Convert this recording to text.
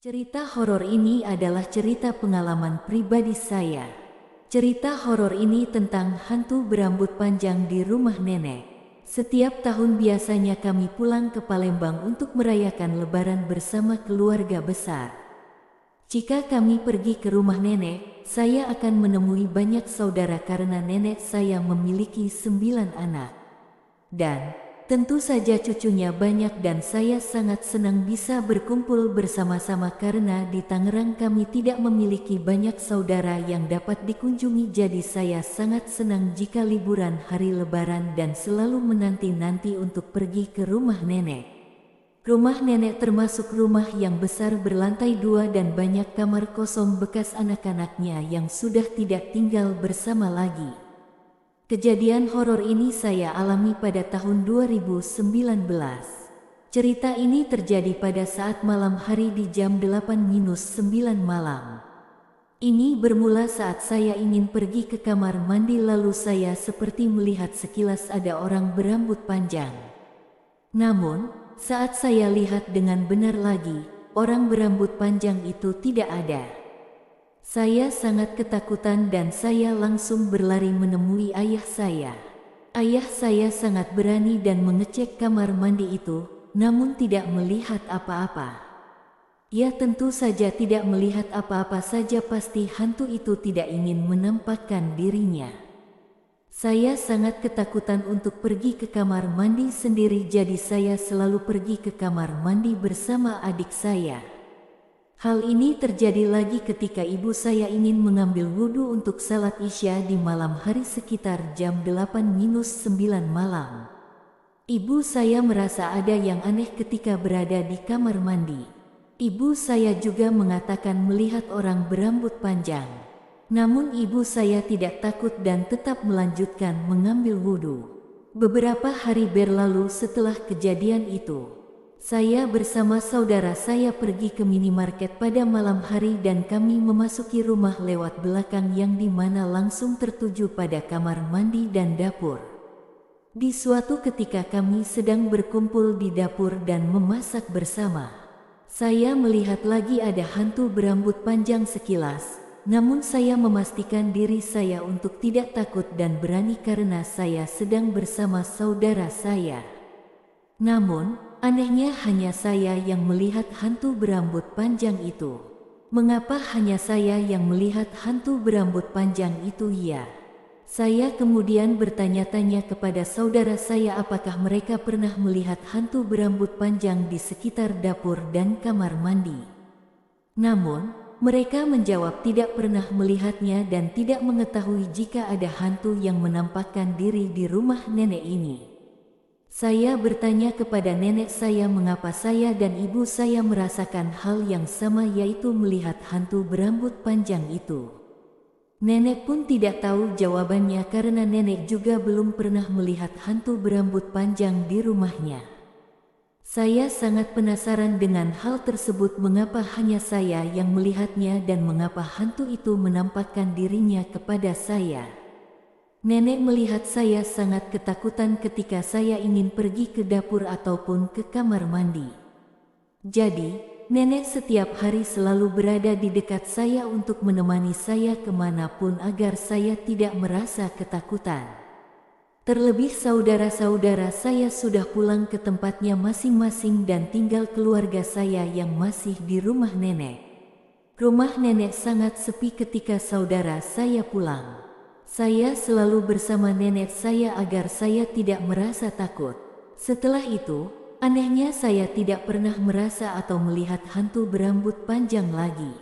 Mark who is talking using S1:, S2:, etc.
S1: Cerita horor ini adalah cerita pengalaman pribadi saya. Cerita horor ini tentang hantu berambut panjang di rumah nenek. Setiap tahun biasanya kami pulang ke Palembang untuk merayakan Lebaran bersama keluarga besar. Jika kami pergi ke rumah nenek, saya akan menemui banyak saudara karena nenek saya memiliki 9 anak. Dan tentu saja cucunya banyak dan saya sangat senang bisa berkumpul bersama-sama karena di Tangerang kami tidak memiliki banyak saudara yang dapat dikunjungi, jadi saya sangat senang jika liburan hari Lebaran dan selalu menanti-nanti untuk pergi ke rumah nenek. Rumah nenek termasuk rumah yang besar berlantai 2 dan banyak kamar kosong bekas anak-anaknya yang sudah tidak tinggal bersama lagi. Kejadian horor ini saya alami pada tahun 2019. Cerita ini terjadi pada saat malam hari di jam 8-9 malam. Ini bermula saat saya ingin pergi ke kamar mandi, lalu saya seperti melihat sekilas ada orang berambut panjang. Namun, saat saya lihat dengan benar lagi, orang berambut panjang itu tidak ada. Saya sangat ketakutan dan saya langsung berlari menemui ayah saya. Ayah saya sangat berani dan mengecek kamar mandi itu, namun tidak melihat apa-apa. Ia tentu saja tidak melihat apa-apa saja, pasti hantu itu tidak ingin menampakkan dirinya. Saya sangat ketakutan untuk pergi ke kamar mandi sendiri, jadi saya selalu pergi ke kamar mandi bersama adik saya. Hal ini terjadi lagi ketika ibu saya ingin mengambil wudhu untuk salat Isya di malam hari sekitar jam 8-9 malam. Ibu saya merasa ada yang aneh ketika berada di kamar mandi. Ibu saya juga mengatakan melihat orang berambut panjang. Namun ibu saya tidak takut dan tetap melanjutkan mengambil wudhu. Beberapa hari berlalu setelah kejadian itu. Saya bersama saudara saya pergi ke minimarket pada malam hari dan kami memasuki rumah lewat belakang yang dimana langsung tertuju pada kamar mandi dan dapur. Di suatu ketika kami sedang berkumpul di dapur dan memasak bersama. Saya melihat lagi ada hantu berambut panjang sekilas, namun saya memastikan diri saya untuk tidak takut dan berani karena saya sedang bersama saudara saya. Namun, anehnya hanya saya yang melihat hantu berambut panjang itu. Mengapa hanya saya yang melihat hantu berambut panjang itu ya? Saya kemudian bertanya-tanya kepada saudara saya apakah mereka pernah melihat hantu berambut panjang di sekitar dapur dan kamar mandi. Namun, mereka menjawab tidak pernah melihatnya dan tidak mengetahui jika ada hantu yang menampakkan diri di rumah nenek ini. Saya bertanya kepada nenek saya mengapa saya dan ibu saya merasakan hal yang sama, yaitu melihat hantu berambut panjang itu. Nenek pun tidak tahu jawabannya karena nenek juga belum pernah melihat hantu berambut panjang di rumahnya. Saya sangat penasaran dengan hal tersebut, mengapa hanya saya yang melihatnya dan mengapa hantu itu menampakkan dirinya kepada saya. Nenek melihat saya sangat ketakutan ketika saya ingin pergi ke dapur ataupun ke kamar mandi. Jadi, nenek setiap hari selalu berada di dekat saya untuk menemani saya kemanapun agar saya tidak merasa ketakutan. Terlebih saudara-saudara saya sudah pulang ke tempatnya masing-masing dan tinggal keluarga saya yang masih di rumah nenek. Rumah nenek sangat sepi ketika saudara saya pulang. Saya selalu bersama nenek saya agar saya tidak merasa takut. Setelah itu, anehnya saya tidak pernah merasa atau melihat hantu berambut panjang lagi.